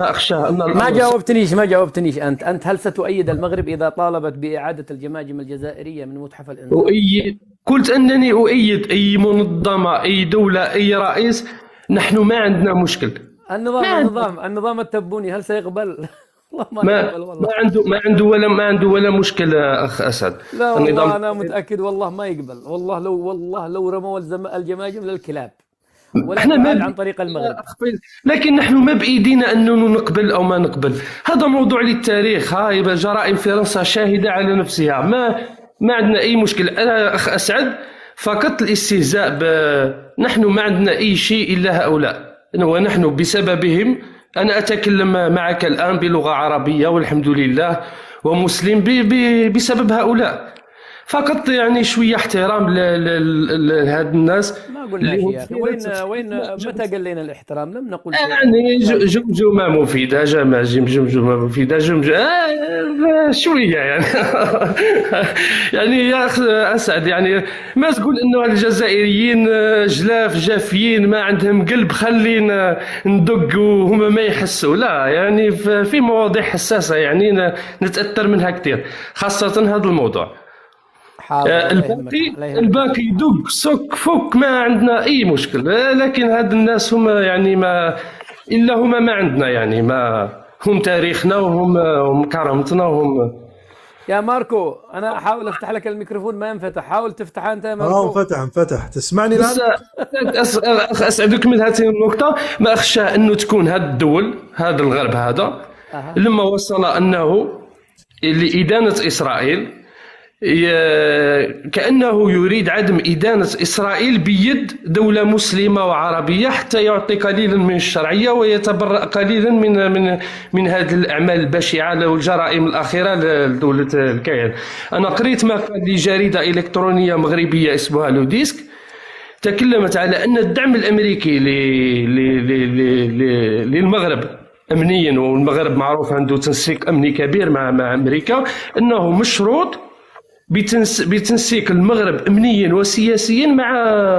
أخشى أن ما الأمر جاوبتنيش ما جاوبتنيش. أنت هل ستؤيد المغرب إذا طالبت بإعادة الجماجم الجزائرية من متحف الإنسان؟ أؤيد. قلت أنني أؤيد أي منظمة، أي دولة، أي رئيس. نحن ما عندنا مشكل. ما النظام عندنا النظام النظام التبوني هل سيقبل؟ والله ما ما يقبل والله. ما عنده ولا مشكل أخ أسعد. لا النظام والله أنا متأكد والله ما يقبل، والله لو رموا الجماجم للكلاب ولن احنا ما تعاد عن بإيدينا طريق المغرب. أخ فايز، لكن نحن ما بإيدينا أنه نقبل أو ما نقبل. هذا موضوع للتاريخ. هاي جرائم فرنسا شاهدة على نفسها. ما عندنا أي مشكل. أنا أخ أسعد فقط الاستهزاء نحن ما عندنا أي شيء إلا هؤلاء، ونحن بسببهم. أنا أتكلم معك الآن بلغة عربية والحمد لله، ومسلم بسبب هؤلاء. فقط يعني شوية احترام لهذا الناس ما قلنا اللي شيء هم يا أخي. فعلا وين متى قلنا الاحترام؟ لم نقل شيئا. يعني جمجمة مفيدة، جمجمة مفيدة، شوية يعني. يعني يا أخ أسعد، يعني ما تقول إنه الجزائريين جلاف جافيين ما عندهم قلب، خلينا ندق وهم ما يحسوا. لا، يعني في مواضيع حساسة يعني نتأثر منها كثير، خاصة هذا الموضوع. حاضر، الله يهمك الباقي الله يهمك. الباقي يدق سك فك، ما عندنا اي مشكل. لكن هاد الناس هم يعني ما الا هما ما عندنا، يعني ما هم تاريخنا، هم كرامتنا، وهم. يا ماركو أنا أحاول أفتح لك الميكروفون ما ينفتح، حاول تفتح أنت يا اه، ماركو. انفتح تسمعني بس الان. اسعدك من هذه النقطة. ما اخشى انه تكون هاد الدول، هذا الغرب هذا، أها. لما وصل انه لإدانة إسرائيل، كأنه يريد عدم إدانة إسرائيل بيد دولة مسلمة وعربية، حتى يعطي قليلا من الشرعية ويتبرأ قليلا من هذه الأعمال البشعة والجرائم الأخيرة لدولة الكيان. أنا قريت مقال لجريدة إلكترونية مغربية اسمها لوديسك، تكلمت على أن الدعم الأمريكي للمغرب أمنيا، والمغرب معروف عنده تنسيق أمني كبير مع أمريكا، أنه مشروط بتنسيق المغرب امنيا وسياسيا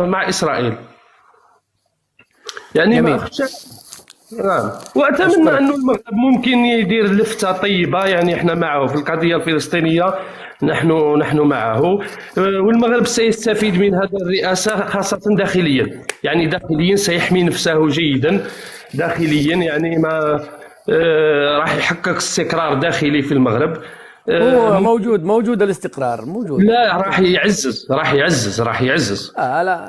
مع اسرائيل. يعني ما جميل. اخشى. نعم، واتمنى أشكرك. انه المغرب ممكن يدير لفته طيبه. يعني احنا معه في القضيه الفلسطينيه، نحن معه، والمغرب سيستفيد من هذه الرئاسه خاصه داخليا. يعني داخليا سيحمي نفسه جيدا داخليا، يعني ما راح يحقق استقرار داخلي في المغرب. هو موجود الاستقرار موجود. لا، راح يعزز. لا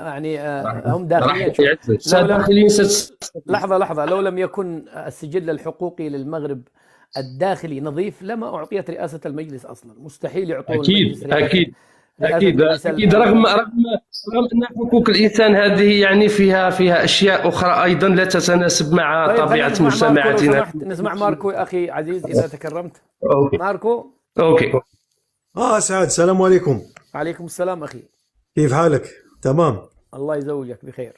يعني هم راح داخليا. شوف، يعزز لو لم داخليا. لحظة لو لم يكن السجل الحقوقي للمغرب الداخلي نظيف لما أعطيت رئاسة المجلس أصلا. مستحيل يعطون المجلس اكيد رئاسة اكيد رئاسة اكيد مجلس اكيد. رغم ان حقوق الانسان هذه يعني فيها اشياء اخرى ايضا لا تتناسب مع طيب خلينا طبيعه نسمع ماركو لو مجتمعاتنا. سمحت. نسمع ماركو يا أخي عزيز إذا تكرمت. اوكي ماركو. اوكي. سعد، السلام عليكم. عليكم السلام أخي. كيف حالك؟ تمام. الله يزوجك بخير.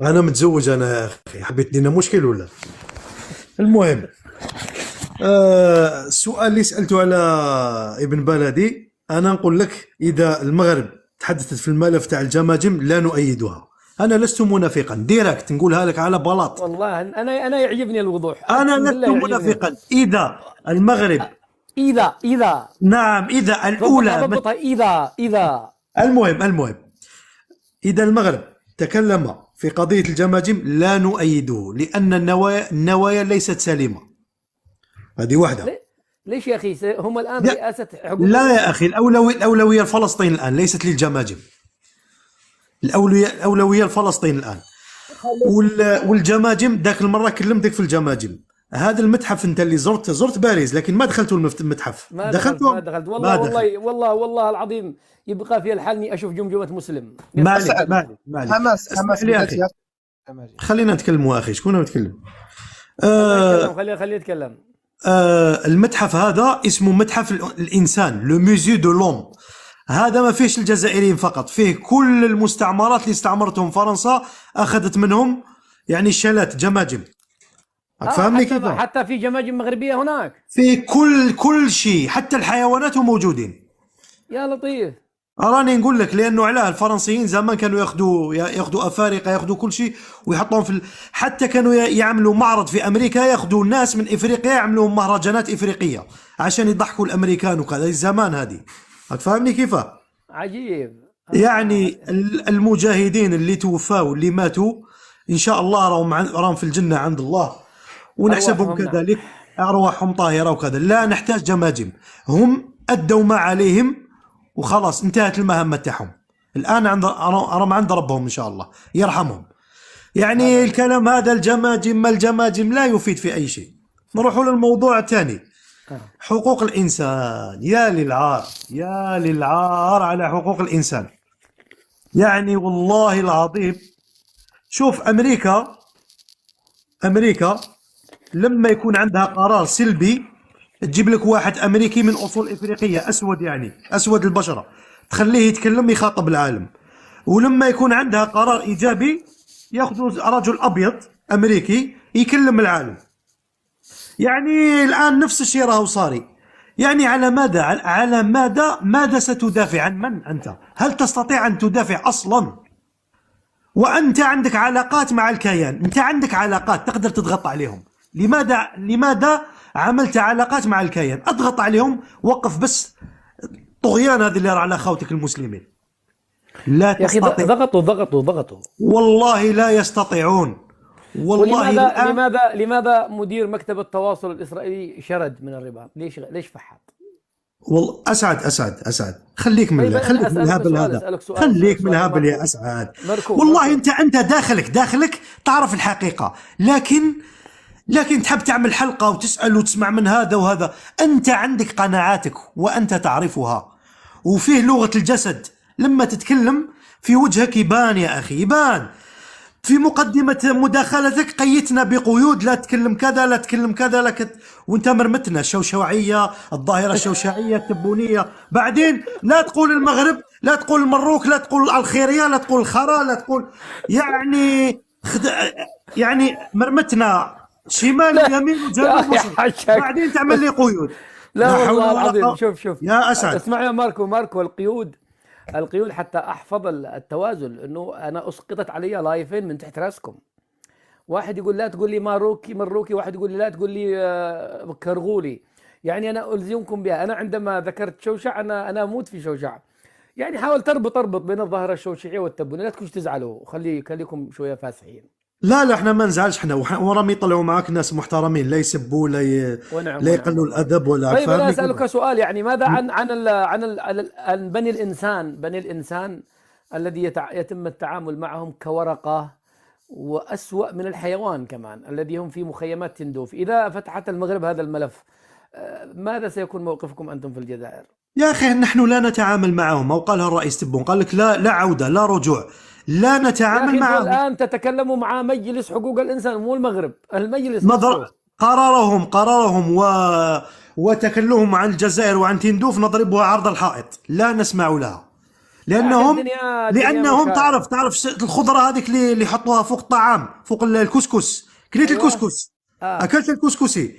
انا متزوج انا يا اخي، حبيت لنا مشكل ولا؟ المهم، السؤال اللي سألته على ابن بلدي، انا نقول لك اذا المغرب تحدثت في الملف تاع الجماجم لا نؤيدها. انا لست منافقا، ديريكت نقولها لك على بلاط. والله أنا يعجبني الوضوح. انا أقسم لست بالله يعجبني. منافقا. اذا المغرب، إذا نعم، اذا الاولى ضبطها إذا المهم إذا المغرب تكلم في قضية الجماجم لا نؤيده، لأن النوايا ليست سليمة. هذه واحدة. ليش يا أخي هم الآن لا, رئاسة حقوق؟ لا يا أخي، الأولوية لفلسطين الآن، ليست للجماجم. الأولوية لفلسطين الآن. والجماجم ذاك المرة كلمتك في الجماجم. هذا المتحف انت اللي زرت باريس، لكن ما دخلتوا المتحف. ما دخلتوا؟ دخلت ما دخلت. والله العظيم يبقى في الحال اني اشوف جمجمة مسلم. مالي حماس يا أخي. خلينا نتكلموا يا أخي، شكون يتكلم؟ خليه يتكلم. المتحف هذا اسمه متحف الإنسان، لو ميزيو دو لوم. هذا ما فيش الجزائريين فقط، فيه كل المستعمرات اللي استعمرتهم فرنسا، أخذت منهم يعني الشالات جماجم. فهمني كيف؟ حتى في جماجم مغربية هناك. في كل شيء، حتى الحيوانات موجودين. يا لطيف. راني نقول لك لانه علاه الفرنسيين زمان كانوا ياخذوا افارقه، ياخذوا كل شيء ويحطوهم حتى كانوا يعملوا معرض في امريكا، ياخذوا ناس من افريقيا يعملوا مهرجانات افريقيه عشان يضحكوا الامريكان وكذا. الزمان هذه هتفهمني كيفاه؟ عجيب. يعني المجاهدين اللي توفاوا واللي ماتوا ان شاء الله راهم في الجنه عند الله، ونحسبهم أرواحهم نعم. كذلك ارواحهم طاهره وكذا. لا نحتاج جماجم، هم ادوا ما عليهم وخلاص انتهت المهمه تاعهم. الان راهم عند ربهم ان شاء الله يرحمهم. يعني الكلام هذا الجماجم ما الجماجم لا يفيد في اي شيء. نروحوا للموضوع الثاني، حقوق الإنسان. يا للعار، يا للعار على حقوق الإنسان. يعني والله العظيم، شوف أمريكا لما يكون عندها قرار سلبي تجيب لك واحد أمريكي من أصول إفريقية أسود، يعني أسود البشرة، تخليه يتكلم يخاطب العالم. ولما يكون عندها قرار إيجابي يأخذوا رجل أبيض أمريكي يكلم العالم. يعني الآن نفس الشيء راهو صاري. يعني على ماذا ستدافع؟ عن من أنت؟ هل تستطيع أن تدافع أصلا؟ وأنت عندك علاقات مع الكيان، أنت عندك علاقات تقدر تضغط عليهم. لماذا عملت علاقات مع الكيان؟ اضغط عليهم، وقف بس طغيان هذا اللي راه على خوتك المسلمين. لا يا أخي تستطيع. ضغطوا. والله لا يستطيعون. والله لماذا مدير مكتب التواصل الإسرائيلي شرد من الرباط؟ ليش فحط؟ والله اسعد خليك من طيب خليك من الهبل هذا، خليك من الهبل يا اسعد. والله انت داخلك تعرف الحقيقه، لكن تحب تعمل حلقه وتسال وتسمع من هذا وهذا. انت عندك قناعاتك وانت تعرفها، وفيه لغه الجسد لما تتكلم في وجهك يبان يا اخي، يبان. في مقدمة مداخلتك قيتنا بقيود، لا تكلم كذا لا تكلم كذا وانت مرمتنا الشوشوعية، الظاهرة الشوشوعية التبونية. بعدين لا تقول المغرب، لا تقول المروك، لا تقول الخيرية، لا تقول الخرا، لا تقول يعني مرمتنا شمال ويمين وجنوب وشرق، بعدين تعمل لي قيود. لا والله العظيم. شوف يا أسعد، اسمع يا ماركو، القيود حتى احفظ التوازن، انه انا اسقطت علي لايفين من تحت راسكم. واحد يقول لا تقول لي مروكي، واحد يقول لي لا تقول لي كرغولي. يعني انا الزمكم بها. انا عندما ذكرت شوشع انا اموت في شوشع. يعني حاول تربط بين الظاهره الشوشعيه والتبنيه، لا تكونش تزعلوا، خليكم شويه فاسحين. لا احنا ما نزعلش، احنا وراهم يطلعوا معاك ناس محترمين، لا يسبوا لا يقلوا الادب ولا. طيب انا اسالك سؤال، يعني ماذا عن بني الانسان الذي يتم التعامل معهم كورقه، واسوأ من الحيوان كمان، الذي هم في مخيمات تندوف. اذا فتحت المغرب هذا الملف، ماذا سيكون موقفكم انتم في الجزائر؟ يا اخي نحن لا نتعامل معهم، او قالها الرئيس تبون، قال لك لا عوده لا رجوع، لا نتعامل معهم. الآن تتكلموا مع مجلس حقوق الإنسان، مو المغرب، المجلس قرارهم وتكلمهم عن الجزائر وعن تندوف نضربها عرض الحائط، لا نسمع لها. لأنهم تعرف الخضرة هذيك اللي يحطوها فوق الطعام، فوق الكسكس. كليت الكسكس، أكلت الكسكسي.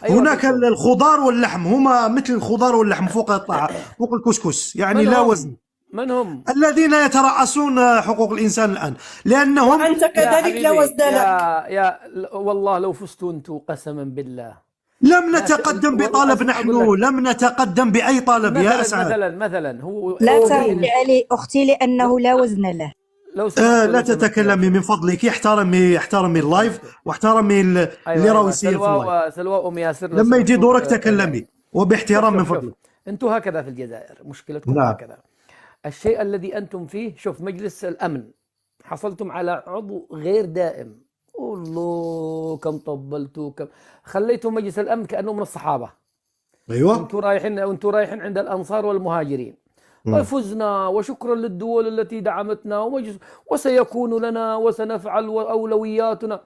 هناك الخضار واللحم، هما مثل الخضار واللحم فوق الطعام، فوق الكسكس، يعني لا وزن. من هم الذين يترأسون حقوق الإنسان الآن؟ لأنهم وأنت كذلك لا وزن لك. يا والله لو فزتوا أنتم قسما بالله لم نتقدم بطلب، نحن لم نتقدم بأي طلب يا أسعد. مثلا هو لا ترد علي أختي لأنه لا وزن له. لا تتكلمي من فضلك، احترمي اللايف واحترمي اللي راهو يصير في اللايف. سلوى أم ياسر، لما يجي دورك تكلمي وباحترام من فضلك. أنتم هكذا في الجزائر، مشكلتكم هكذا. الشيء الذي أنتم فيه، شوف مجلس الأمن حصلتم على عضو غير دائم. الله كم طبلتوا، كم خليتوا مجلس الأمن كأنه من الصحابة. أيوة، وانتم رايحين عند الأنصار والمهاجرين. وفزنا وشكرا للدول التي دعمتنا وسيكون لنا وسنفعل وأولوياتنا.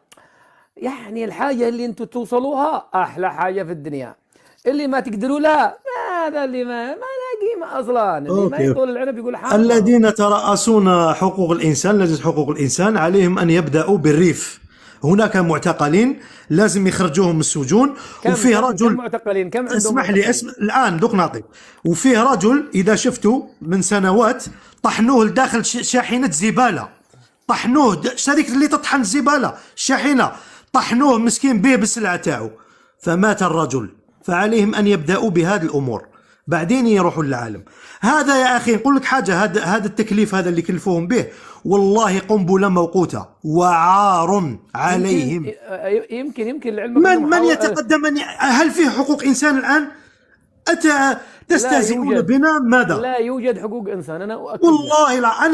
يعني الحاجة اللي انتم توصلوها أحلى حاجة في الدنيا، اللي ما تقدروا لها هذا اللي ما قيمة أصلا. اللي ما يطول العنب يقول حاضر. الذين يترأسون حقوق الإنسان، لجنة حقوق الإنسان، عليهم أن يبدأوا بالريف. هناك معتقلين لازم يخرجوهم من السجون. وفيه رجل كم معتقلين، كم عندهم اسمح لي معتقلين؟ الآن دوك نعطيك. وفيه رجل إذا شفته من سنوات طحنوه لداخل شاحنة زبالة، طحنوه شركة اللي تطحن الزبالة الشاحنة، طحنوه مسكين به بالسلعة تاعو فمات الرجل. فعليهم أن يبدأوا بهذه الأمور بعدين يروحوا للعالم. هذا يا أخي نقول لك حاجة، هذا التكليف هذا اللي كلفوهم به والله قنبلة موقوتة وعار عليهم. يمكن لعلمك من يتقدم هل فيه حقوق إنسان الآن؟ تستهزئون بنا ماذا؟ لا يوجد حقوق إنسان، أنا أؤكد والله لا.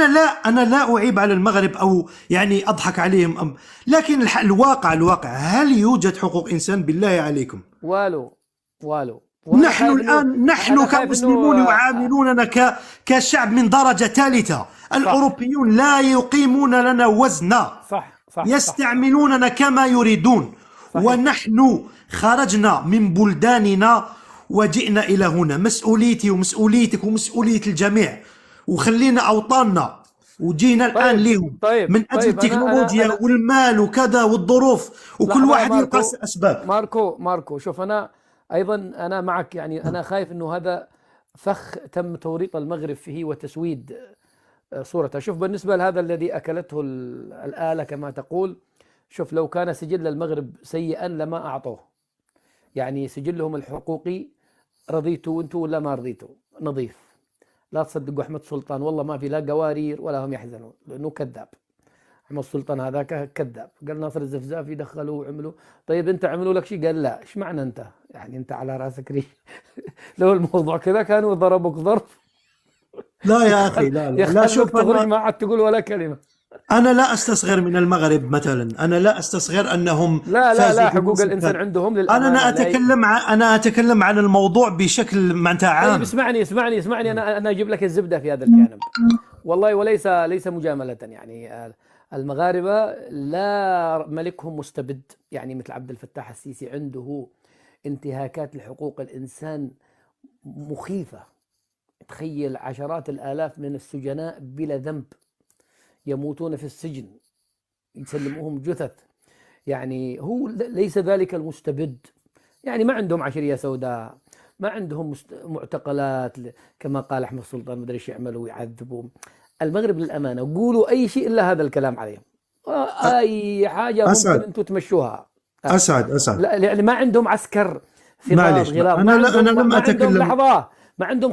أنا لا أعيب على المغرب أو يعني أضحك عليهم لكن الواقع هل يوجد حقوق إنسان بالله عليكم؟ والو نحن الآن كمسلمون يعاملوننا كشعب من درجة ثالثة. الأوروبيون لا يقيمون لنا وزنا، صح يستعملوننا كما يريدون. صحيح. ونحن خرجنا من بلداننا وجئنا إلى هنا. مسؤوليتي ومسؤوليتك ومسؤولية الجميع، وخلينا أوطاننا وجينا الآن لهم من أجل التكنولوجيا والمال وكذا والظروف، وكل واحد يلقى أسباب. ماركو شوف، أنا أيضا أنا معك، يعني أنا خايف أنه هذا فخ تم توريط المغرب فيه وتسويد صورته. شوف بالنسبة لهذا الذي أكلته الآلة كما تقول، شوف لو كان سجل المغرب سيئا لما أعطوه، يعني سجلهم الحقوقي رضيتوا أنتوا ولا ما رضيتوا نظيف. لا تصدقوا أحمد سلطان، والله ما في لا قوارير ولا هم يحزنون لأنه كذاب. أحمد سلطان هذاك كذاب. قال ناصر الزفزافي دخلوا وعملوا. طيب أنت عملوا لك شيء؟ قال لا. إيش معنى أنت؟ يعني أنت على راسك ريش. لو الموضوع كذا كانوا ضربوك ضرب. لا يا أخي لا شوف تخرج ما عاد تقول ولا كلمة. أنا لا أستصغر من المغرب مثلا، أنا لا أستصغر أنهم لا حقوق الإنسان عندهم للأمانة. أنا أتكلم عن الموضوع بشكل معناتها عام. طيب اسمعني أنا أجيب لك الزبدة في هذا الجانب والله، وليس مجاملة. يعني المغاربة لا ملكهم مستبد، يعني مثل عبد الفتاح السيسي عنده انتهاكات لحقوق الإنسان مخيفة. تخيل عشرات الآلاف من السجناء بلا ذنب يموتون في السجن، يسلموهم جثث. يعني هو ليس ذلك المستبد، يعني ما عندهم عشرية سوداء، ما عندهم معتقلات كما قال أحمد سلطان مدري ايش يعملوا ويعذبوا. المغرب للأمانة قولوا أي شيء إلا هذا الكلام عليهم. أي حاجة ممكن أنتم تمشوها. أسعد لا يعني ما عندهم عسكر في غلاب. أنا لم أتكلم. لحظة، ما عندهم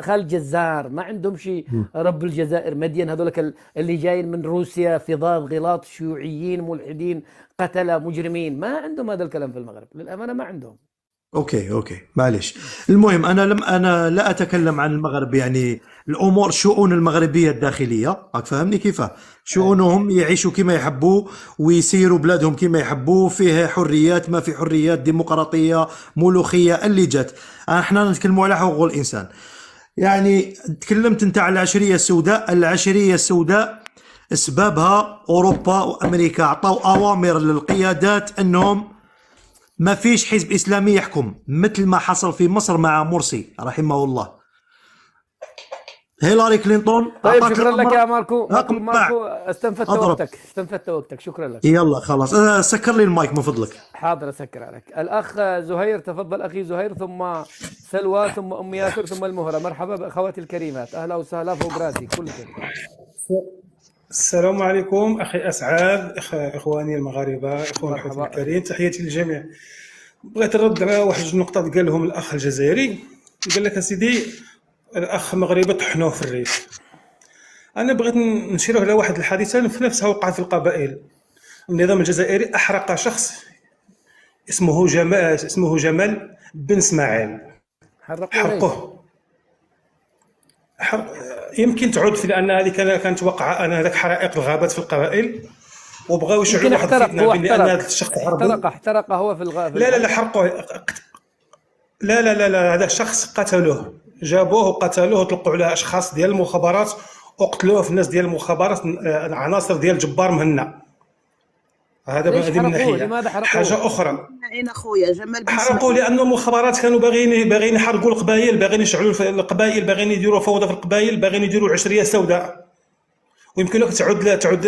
خالد جزار، ما عندهم شيء رب الجزائر مدين، هذولك اللي جايين من روسيا فضاض غلاط شيوعيين ملحدين قتلة مجرمين. ما عندهم هذا الكلام في المغرب للأمانة، ما عندهم. اوكي معليش. المهم انا لا اتكلم عن المغرب، يعني الامور شؤون المغربيه الداخليه، راك فاهمني كيف شؤونهم يعيشوا كما يحبوا ويسيروا بلادهم كما يحبوا، فيه حريات ما في حريات، ديمقراطيه ملوخيه اللي جات. احنا نتكلموا على حقوق الانسان. يعني تكلمت انت على العشريه السوداء اسبابها اوروبا وامريكا عطاو اوامر للقيادات انهم ما فيش حزب إسلامي يحكم، مثل ما حصل في مصر مع مرسي رحمه الله. هيلاري كلينتون. طيب شكرا لك يا ماركو. استنفدت وقتك شكرا لك. يلا خلاص سكر لي المايك من فضلك. حاضر اسكر عليك. الأخ زهير، تفضل أخي زهير، ثم سلوى، ثم أم ياسر، ثم المهرة. مرحبا بأخواتي الكريمات، أهلا وسهلا فوق راسي كلكم. السلام عليكم أخي أسعد، إخواني المغاربة، إخواني الكريم، تحياتي للجميع. بغيت نرد على واحد النقطة قالهم الأخ الجزائري. قال لك سيدي الأخ المغربي طحنوه في الريف. أنا بغيت نشير على واحد الحادثة في نفسها وقعت في القبائل. النظام الجزائري أحرق شخص اسمه جمال بن اسماعيل، حرقوه. يمكن تعود في لان هذه كانت وقعه هذاك حرائق الغابات في القبائل، وبغاو يشعلوا واحد الفتنه بان هذا الشخص احترق هو في الغابه. لا حرقوه. لا هذا الشخص قتلوه، جابوه وقتلوه وطلقوا عليه اشخاص ديال المخابرات وقتلوه في الناس ديال المخابرات، عناصر ديال جبار مهنا. هذه من ناحيه. حاجه اخرى، اين اخويا جمال بن حرقوا لان المخابرات كانوا باغيين يحرقوا القبائل، باغيين يشعلوا القبائل، باغيين يديروا فوضى في القبائل، باغيين يديروا عشريه سوداء. ويمكن لك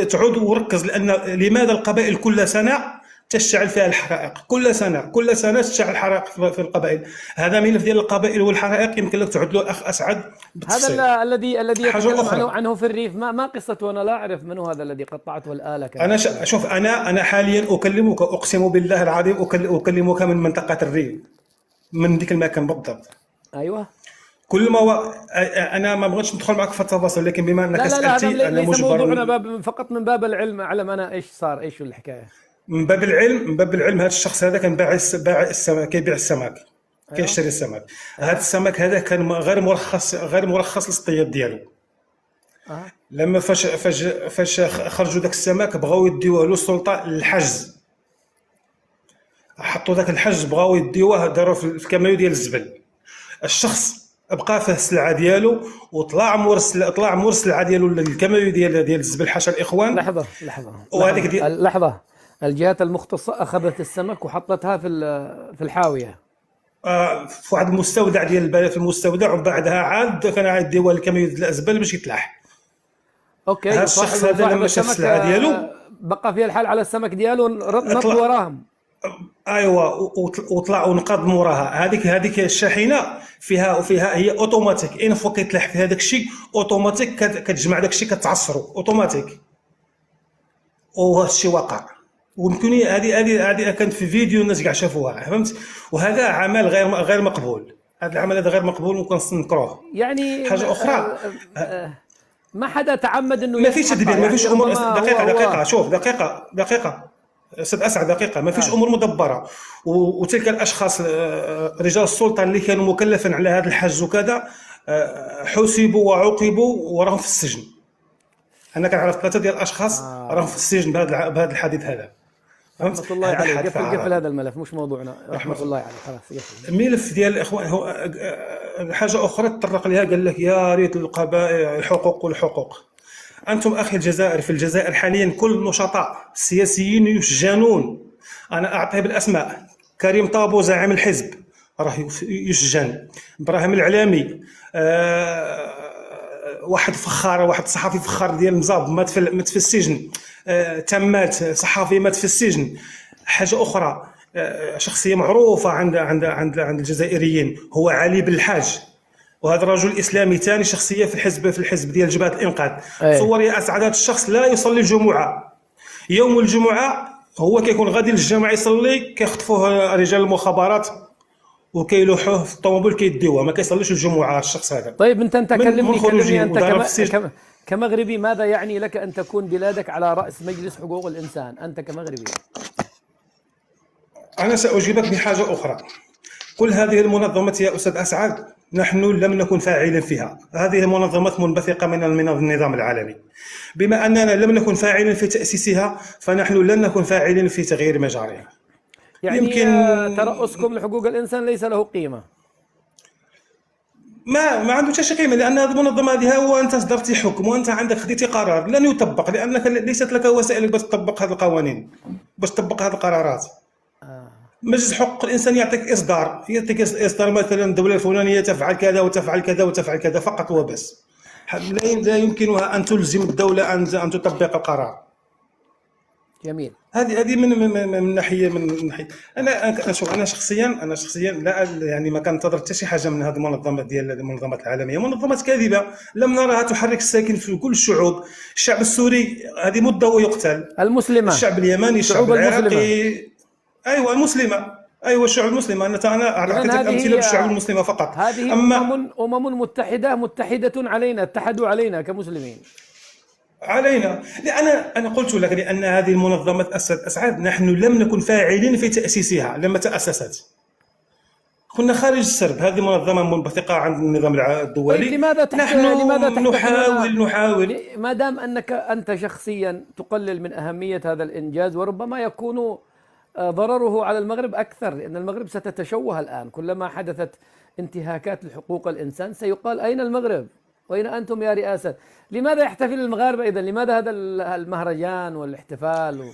تعود وركز، لان لماذا القبائل كل سنه تشتعل فيها الحرائق، كل سنه تشتعل الحرائق في القبائل. هذا ملف ديال القبائل والحرائق يمكن لك تعود له الاخ اسعد بالتفصيل. هذا الذي يتكلم عنه في الريف، ما قصته؟ انا لا اعرف من هو هذا الذي قطعته الآلة. شوف انا حاليا اكلمك، اقسم بالله العظيم اكلمك من منطقه الريف، من ديك المكان بالضبط. ايوه. كل ما انا ما بغيتش ندخل معك في التفاصيل، لكن بما انك سالتي لا انا ليس مجبر موضوعنا، فقط من باب العلم، اعلم انا ايش صار، ايش الحكايه. من باب العلم هذا الشخص هذا كان باع السمك، كيبيع السمك، كيشتري السمك. هذا السمك هذا كان غير مرخص للصياد ديالو. لما فاش خرجوا ذاك السمك بغاو يديوه له السلطه للحجز، حطوا ذاك الحجز بغاو يديوه، داروا في الكمايو ديال الزبل. الشخص بقى فيه السلعه ديالو وطلع مور السلعه ديالو للكمايو ديال الزبل، حاشا الاخوان. لحظه، الجهات المختصه اخذت السمك وحطتها في الحاويه في واحد المستودع ديال البلد، في المستودع، ومن بعدها عاد كان عاد يديوها للكمايو ديال الزبل باش يتلاح. اوكي. هذا الشخص هذا لما شاف السلعه ديالو بقى فيها الحال على السمك ديالو، نط وراهم. ايوا، وطلع ونقض موراها. هذيك الشاحنه فيها هي اوتوماتيك، ان فوا كيتلاح في هذاك الشيء اوتوماتيك كتجمع داك الشيء، كتعصرو اوتوماتيك. وهذا الشيء وقع، ويمكن هذه كانت في فيديو الناس كاع شافوها، فهمت. وهذا عمل غير مقبول، هذا العمل هذا غير مقبول نكروه. يعني حاجه اخرى، ما حدا تعمد انه ما فيش تدبير، ما فيش امور. دقيقه شوف، دقيقه استاذ اسعد، دقيقه. ما فيش امور مدبره، وتلك الاشخاص رجال السلطه اللي كانوا مكلفين على هذا الحج وكذا حسبوا وعوقبوا وراهم في السجن. انا كنعرف 3 ديال الاشخاص راهم في السجن بهذا الحديث هذا. رحمة الله عليه. قفل هذا الملف، مش موضوعنا. رحمة الله عليه. خلاص الملف ديال الاخوان هو حاجه اخرى تطرق لها، قال لك يا ريت القبائل الحقوق. انتم اخي الجزائر، في الجزائر حاليا كل النشطاء السياسيين يسجنون. انا اعطيه بالاسماء: كريم طابو زعيم الحزب راه يسجن، ابراهيم العلامي، واحد صحفي فخار ديال مزاب مات في السجن، تمات صحفي مات في السجن. حاجه اخرى، شخصيه معروفه عند الجزائريين هو علي بالحاج، وهذا الرجل اسلامي ثاني شخصيه في الحزب ديال جبهه الانقاذ. تصور يا اسعد، هذا الشخص لا يصلي الجمعه. يوم الجمعه هو كيكون غادي للجامع يصلي، كيخطفوه رجال المخابرات وكيلوحوه في الطوموبيل كيديوه، ما كيصليش الجمعه الشخص هذا. طيب انت كلمني انت كمغربي، ماذا يعني لك ان تكون بلادك على راس مجلس حقوق الانسان انت كمغربي؟ انا ساجيبك بحاجه اخرى. كل هذه المنظمات يا استاذ اسعد نحن لم نكن فاعلين فيها. هذه المنظمات منبثقه من النظام العالمي. بما اننا لم نكن فاعلين في تاسيسها، فنحن لن نكن فاعلين في تغيير مجاريها. يعني يمكن ترأسكم لحقوق الانسان ليس له قيمه؟ ما عنده حتى شي قيمه، لان هذه المنظمه هذه هو انت صدرتي حكم وانت عندك خديتي قرار لن يطبق، لانك ليست لك وسائل باش تطبق هذه القوانين، باش تطبق هذه القرارات. مجلس حقوق الانسان يعطيك اصدار مثلا الدوله الفلانيه تفعل كذا وتفعل كذا وتفعل كذا فقط وبس. لا يمكنها ان تلزم الدوله ان تطبق القرار. جميل. هذه من ناحيه انا شخصيا لا، يعني ما كنتظر حتى شي حاجه من هذه المنظمات ديال المنظمات العالميه. منظمات كاذبه لم نراها تحرك الساكن في كل الشعوب. الشعب السوري هذه مده ويقتل، المسلمه، الشعب اليمني، الشعب العراقي، ايوه المسلمه، ايوه الشعوب المسلمه. انا اعطيتك امثله بالشعوب المسلمه فقط. هذه امم متحده علينا، اتحدوا علينا كمسلمين. علينا، لأن أنا قلت لك لأن هذه المنظمات أسعد نحن لم نكن فاعلين في تأسيسها. لما تأسست كنا خارج السرب. هذه منظمة منبثقة عن النظام الدولي. طيب لماذا نحاول ما دام أنك أنت شخصيا تقلل من أهمية هذا الإنجاز، وربما يكون ضرره على المغرب أكثر، لأن المغرب ستتشوه الآن. كلما حدثت انتهاكات لحقوق الإنسان سيقال أين المغرب؟ وأين أنتم يا رئاسة؟ لماذا يحتفل المغاربة إذن؟ لماذا هذا المهرجان والاحتفال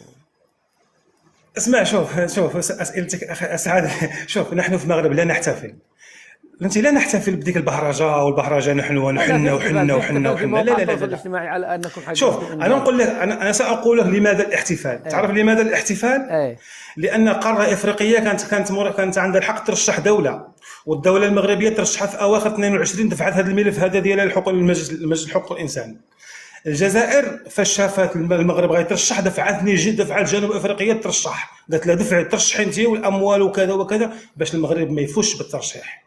اسمع، شوف أسئلتك أخي أسعد. شوف، نحن في المغرب لا نحتفل. انت لا نحتفل بديك البهرجه والبهرجه نحن ونحن وحنا وحنا وحنا، لا لا لا لا. الاجتماعي على انكم شوف انا نقول لك، انا ساقول لك لماذا الاحتفال. تعرف لماذا الاحتفال؟ لان قاره افريقيه كانت عندها الحق ترشح دوله، والدوله المغربيه ترشحت في اواخر 22 دفعت هذا الملف هذا ديال الحقوق المجلس حقوق الانسان. الجزائر فاش شافت المغرب غيترشح دفعت جنوب افريقيا ترشح، قالت لها دفعي ترشحي انت والاموال وكذا وكذا باش المغرب ما يفوش بالترشيح.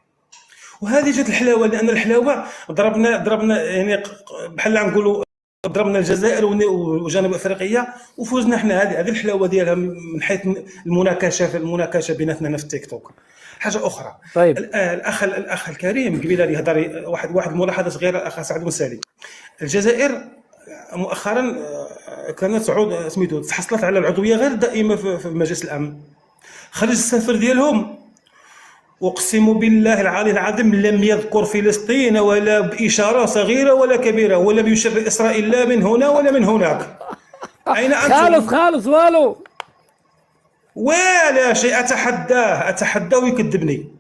وهذه جات الحلاوه، لان الحلاوه ضربنا يعني بحال نقولوا ضربنا الجزائر وجنوب افريقيا وفوزنا حنا. هذه الحلاوه ديالها من حيث المناكشه بيناتنا هنا في التيك توك. حاجه اخرى، طيب الاخ الكريم قبيله اللي هضر واحد ملاحظه صغيره، الاخ سعد بن سالم. الجزائر مؤخرا كانت تعود سميتو تحصلت على العضويه غير دائمه في مجلس الامن. خرج السفير ديالهم اقسم بالله العلي العظيم لم يذكر فلسطين ولا باشاره صغيره ولا كبيره، ولم يشر اسرائيل لا من هنا ولا من هناك. اين انتم؟ خالص والو ولا شيء. اتحداه ويكذبني.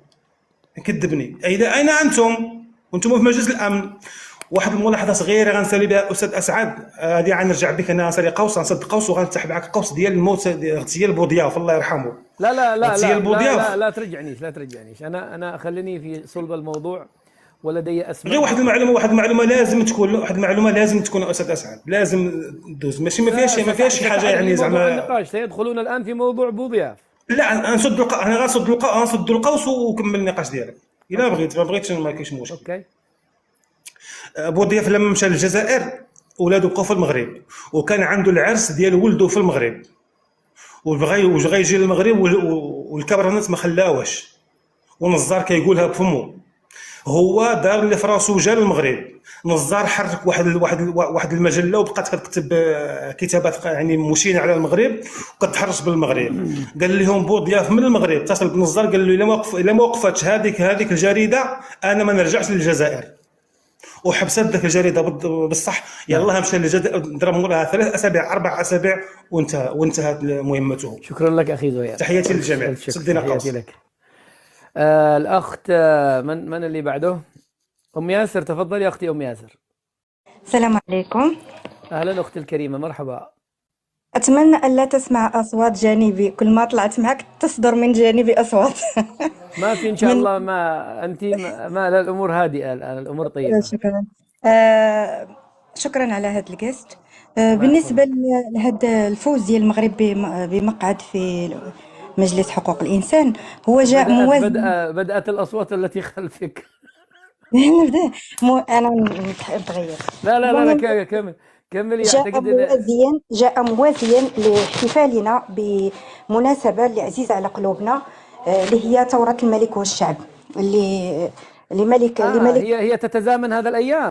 اين انتم وانتم في مجلس الامن؟ واحد الملاحظه صغيره غنسالي بها استاذ اسعد، هذه غنرجع بك انا نسالي قوس، غنسد قوس وغنفتح معك قوس ديال الموت اغتيال بوضياف الله يرحمه. لا لا لا لا لا, لا ترجعنيش انا خليني في صلب الموضوع، ولدي اسماء. غير واحد المعلومه لازم تكون استاذ اسعد، لازم ندوز، ماشي ما فيهاش شي حاجه يعني زعما النقاش. سيدخلون الان في موضوع بوضياف. لا غنسد القوس وكمل النقاش ديالك الا بغيت. ما بغيتش ما كاينش مشكل. اوكي. بوضياف لما مشى للجزائر ولادو بقاو في المغرب، وكان عنده العرس ديال ولده في المغرب، وبغى يجي للمغرب والكبرنات ما خلاوش، ونزار كيقولها بفمو. هو دار اللي في راسو جا للمغرب. نزار حرك واحد المجله وبقات كتكتب كتابات يعني مشينه على المغرب وكتحرش بالمغرب. قال لهم بوضياف من المغرب اتصل بنزار قال له الا ما وقفتش هذيك الجريده انا ما نرجعش للجزائر، وحبست ذاك الجريده بالصح. يلاه مشى للجزائر ضرب موراها 3 أسابيع 4 أسابيع وانتهت مهمته. شكرا لك اخي زويا، تحياتي للجميع. سدينا قوس. تحياتي لك. الاخت من اللي بعده؟ ام ياسر، تفضلي يا اختي ام ياسر. السلام عليكم. اهلا اختي الكريمه، مرحبا. اتمنى الا تسمع اصوات جانبي، كل ما طلعت معك تصدر من جانبي اصوات. ما في ان شاء الله، ما انت ما الامور هادئه الان، الامور طيبه. شكرا. شكرا على هذا الجست. بالنسبه لهذا الفوز ديال المغرب بمقعد في مجلس حقوق الانسان، هو جاء موازي. بدات الاصوات التي خلفك. انا متغير. لا كمل. جاء موازيا لاحتفالنا بمناسبه اللي عزيزه على قلوبنا، اللي هي ثوره الملك والشعب، اللي ملك هي تتزامن هذا الايام.